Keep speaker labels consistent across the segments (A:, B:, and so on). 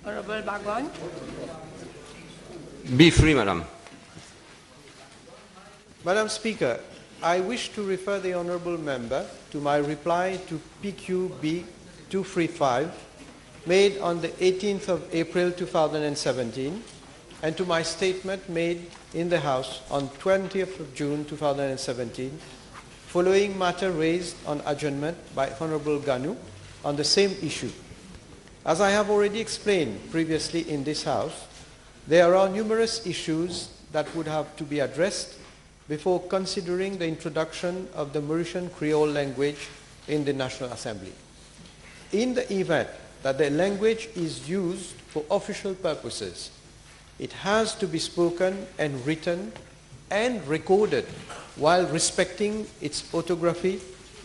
A: Honorable Bagon.
B: Be free, Madam.
C: Madam Speaker, I wish to refer the Honourable Member to my reply to PQB 235 made on the 18th of April 2017 and to my statement made in the House on 20th of June 2017 following matter raised on adjournment by Honourable Ganu on the same issue. As I have already explained previously in this House, there are numerous issues that would have to be addressed before considering the introduction of the Mauritian Creole language in the National Assembly. In the event that the language is used for official purposes, it has to be spoken and written and recorded while respecting its orthography,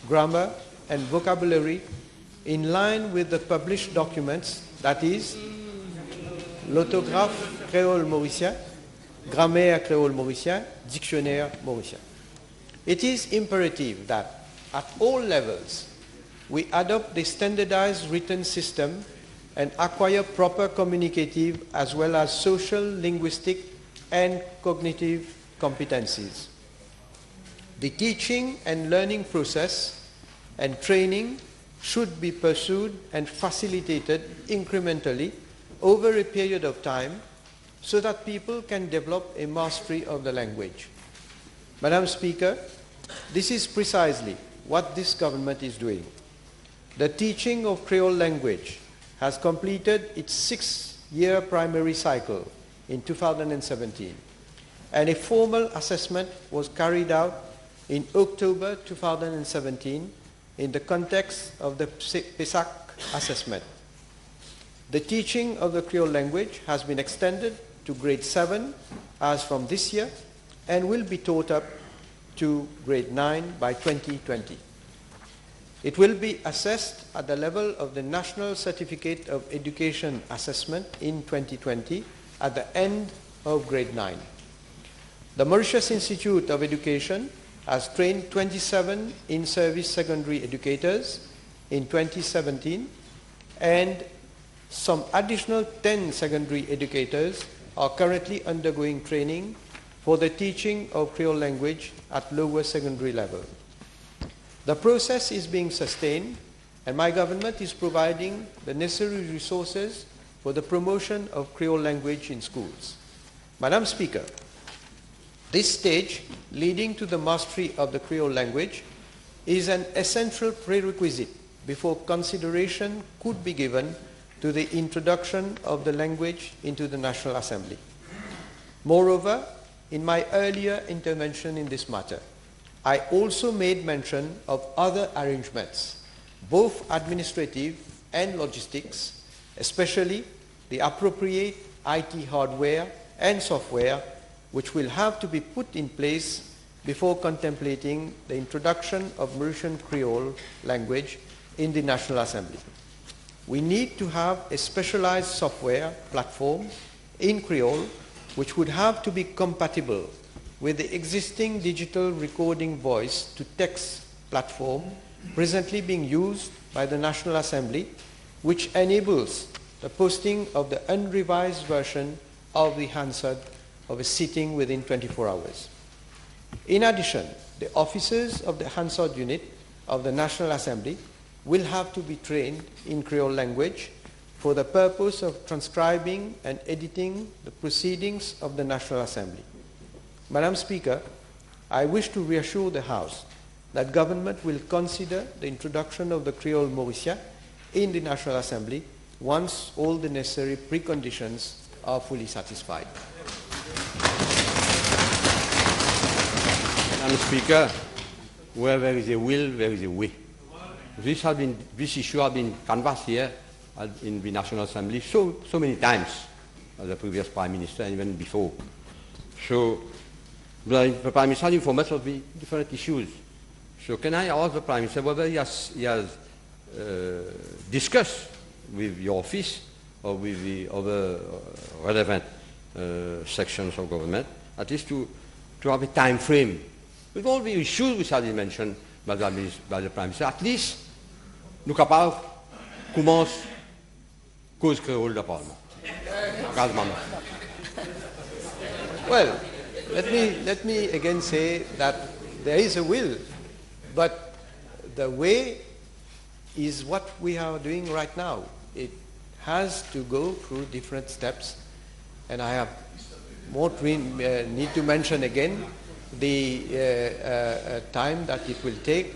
C: grammar, and vocabulary in line with the published documents, that is, l'orthographe créole mauricien, grammaire créole mauricien, dictionnaire mauricien. It is imperative that at all levels we adopt the standardized written system and acquire proper communicative as well as social, linguistic, and cognitive competencies. The teaching and learning process and training should be pursued and facilitated incrementally over a period of time so that people can develop a mastery of the language. Madam Speaker, this is precisely what this government is doing. The teaching of Creole language has completed its 6-year primary cycle in 2017, and a formal assessment was carried out in October 2017 in the context of the PESAC assessment. The teaching of the Creole language has been extended to grade 7 as from this year and will be taught up to grade 9 by 2020. It will be assessed at the level of the National Certificate of Education Assessment in 2020 at the end of grade 9. The Mauritius Institute of Education has trained 27 in-service secondary educators in 2017, and some additional 10 secondary educators are currently undergoing training for the teaching of Creole language at lower secondary level. The process is being sustained, and my government is providing the necessary resources for the promotion of Creole language in schools. Madam Speaker, this stage leading to the mastery of the Creole language is an essential prerequisite before consideration could be given to the introduction of the language into the National Assembly. Moreover, in my earlier intervention in this matter, I also made mention of other arrangements, both administrative and logistics, especially the appropriate IT hardware and software which will have to be put in place before contemplating the introduction of Mauritian Creole language in the National Assembly. We need to have a specialized software platform in Creole which would have to be compatible with the existing digital recording voice to text platform presently being used by the National Assembly, which enables the posting of the unrevised version of the Hansard of a sitting within 24 hours. In addition, the officers of the Hansard unit of the National Assembly will have to be trained in Creole language for the purpose of transcribing and editing the proceedings of the National Assembly. Madam Speaker, I wish to reassure the House that government will consider the introduction of the Creole Morisien in the National Assembly once all the necessary preconditions are fully satisfied.
B: Madam Speaker, where there is a will, there is a way. This issue has been canvassed here in the National Assembly so many times by the previous Prime Minister and even before. So the Prime Minister has informed us of the different issues. So can I ask the Prime Minister whether he has discussed with your office or with the other relevant sections of government, at least to have a time frame with all the issues which have been mentioned by the Prime Minister. At least nous capables commence cause créole de Parlement.
C: Well, let me again say that there is a will, but the way is what we are doing right now. It has to go through different steps, and I have more need to mention again the time that it will take.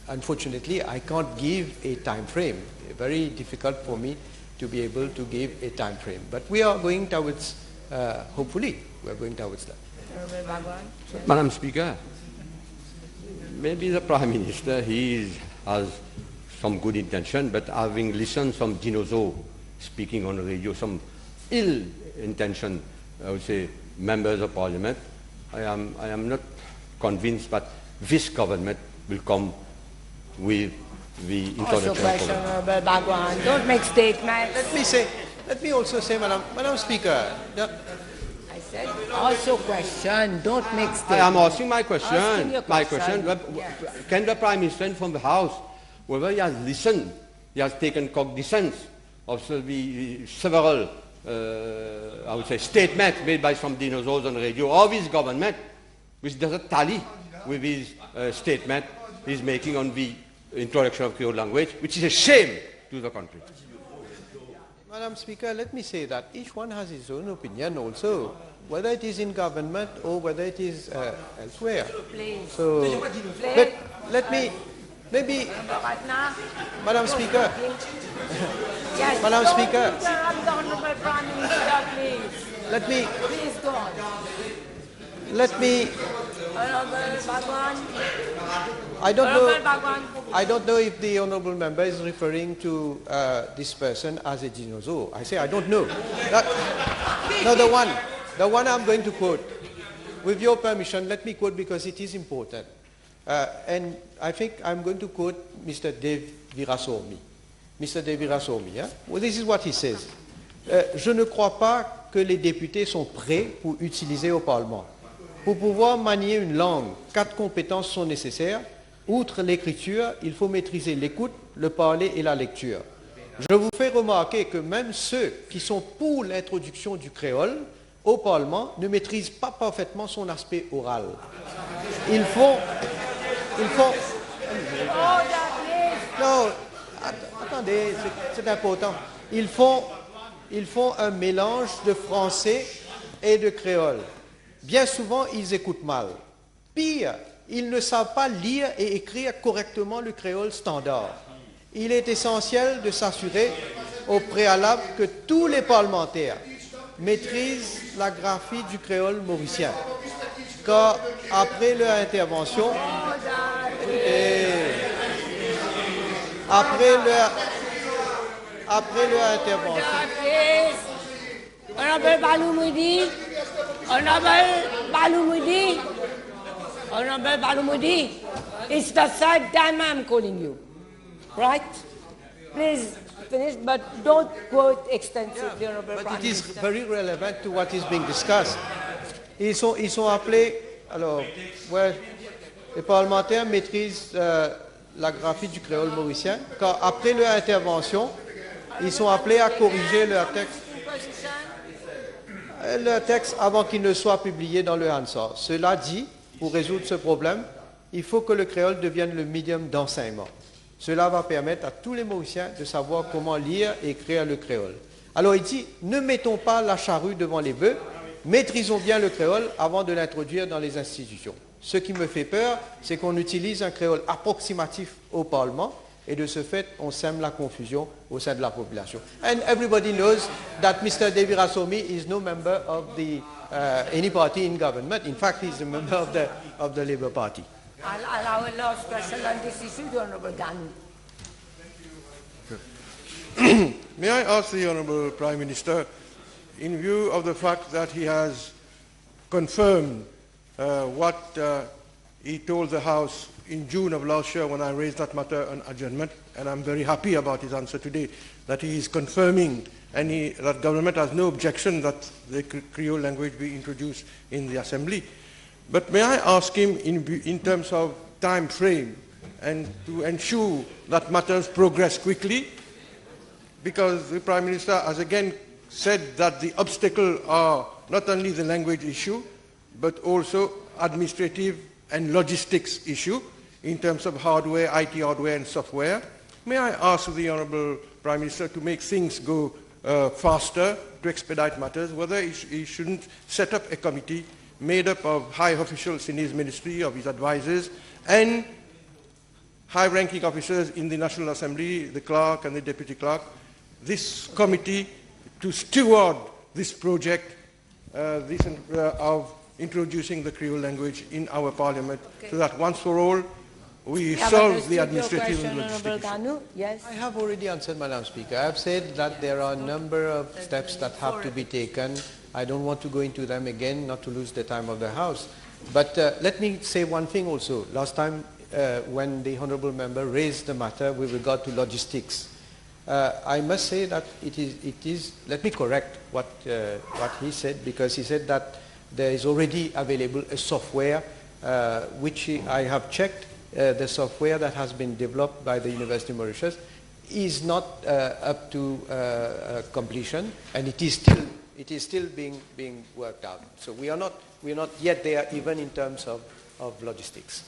C: Unfortunately, I can't give a time frame. Very difficult for me to be able to give a time frame. But we are going towards, hopefully, we are going towards that.
B: Madam Speaker, maybe the Prime Minister, he has some good intention, but having listened some dinosaur speaking on the radio, some ill intention, I would say, members of Parliament, I am not convinced that this government will come with the introduction.
A: Also questionable background. Don't make statements.
C: Let me also say, Madam Speaker.
A: I said also question. Don't make statements.
B: I am asking my question.
A: Yes.
B: Can the Prime Minister from the House, whether he has listened, he has taken cognizance of the several, I would say, statements made by some dinosaurs on the radio of his government, which doesn't tally with his statement he's making on the introduction of Creole language, which is a shame to the country.
C: Madam Speaker, let me say that each one has his own opinion also, whether it is in government or whether it is elsewhere.
A: Please.
C: So,
A: Please.
C: let me, maybe,
A: Right now,
C: Madam Speaker,
A: yes.
C: Madam
A: Don't
C: Speaker.
A: interrupt the Honourable Prime Minister, please.
C: let me,
A: Please go on.
C: let me,
A: Honourable Bhagwan.
C: I don't
A: Honourable
C: know,
A: Bhagwan.
C: I don't know if the honourable member is referring to this person as a dinosaur. I say I don't know. No, the one I'm going to quote. With your permission, let me quote because it is important. And I think I'm going to quote Mr. Dev Virahsawmy. Mr. Dev Virahsawmy, yeah? Well, this is what he says. Je ne crois pas que les députés sont prêts pour utiliser au Parlement. Pour pouvoir manier une langue, 4 compétences sont nécessaires. Outre l'écriture, il faut maîtriser l'écoute, le parler et la lecture. Je vous fais remarquer que même ceux qui sont pour l'introduction du créole au Parlement ne maîtrisent pas parfaitement son aspect oral. Ils font... Non, attendez, c'est important. Ils font un mélange de français et de créole. Bien souvent, ils écoutent mal. Pire, ils ne savent pas lire et écrire correctement le créole standard. Il est essentiel de s'assurer au préalable que tous les parlementaires maîtrisent la graphie du créole mauricien. Car après leur intervention,
A: Honourable Balumudi, it's the third time I'm calling you. Right? Please finish, but don't quote extensively, Honourable Prime
C: but it is
A: Minister.
C: very relevant to what is being discussed. Ils sont appelés, alors, ouais, les parlementaires maîtrisent la graphie du créole mauricien, car après leur intervention, ils sont appelés à corriger leur texte avant qu'il ne soit publié dans le Hansard. Cela dit, pour résoudre ce problème, il faut que le créole devienne le médium d'enseignement. Cela va permettre à tous les Mauriciens de savoir comment lire et écrire le créole. Alors il dit, ne mettons pas la charrue devant les bœufs, maîtrisons bien le créole avant de l'introduire dans les institutions. Ce qui me fait peur, c'est qu'on utilise un créole approximatif au Parlement et de ce fait, on sème la confusion au sein de la population. And everybody knows that Mr. Dev Virahsawmy is no member of any party in government. In fact, he's a member of the Labour Party.
A: I'll allow a last question on this issue, the Honourable Gandhi.
D: May I ask the Honourable Prime Minister, in view of the fact that he has confirmed what he told the House in June of last year when I raised that matter on adjournment, and I'm very happy about his answer today, that he is confirming that government has no objection that the Creole language be introduced in the Assembly. But may I ask him in terms of time frame and to ensure that matters progress quickly, because the Prime Minister has again said that the obstacles are not only the language issue, but also administrative and logistics issue in terms of hardware, IT hardware and software. May I ask the Honourable Prime Minister to make things go faster, to expedite matters, whether he shouldn't set up a committee made up of high officials in his ministry, of his advisors, and high-ranking officers in the National Assembly, the clerk and the deputy clerk, this committee to steward this project of introducing the Creole language in our parliament, so that once for all we solve the administrative and logistic issue.
A: Yes.
C: I have already answered, Madam Speaker. I have said that there are a number of steps that have to be taken. I don't want to go into them again, not to lose the time of the House. But let me say one thing also. Last time when the Honourable Member raised the matter with regard to logistics, I must say that it is, let me correct what he said, because he said that there is already available a software which I have checked. The software that has been developed by the University of Mauritius is not up to completion, and it is still being worked out. So we are not yet there, even in terms of logistics.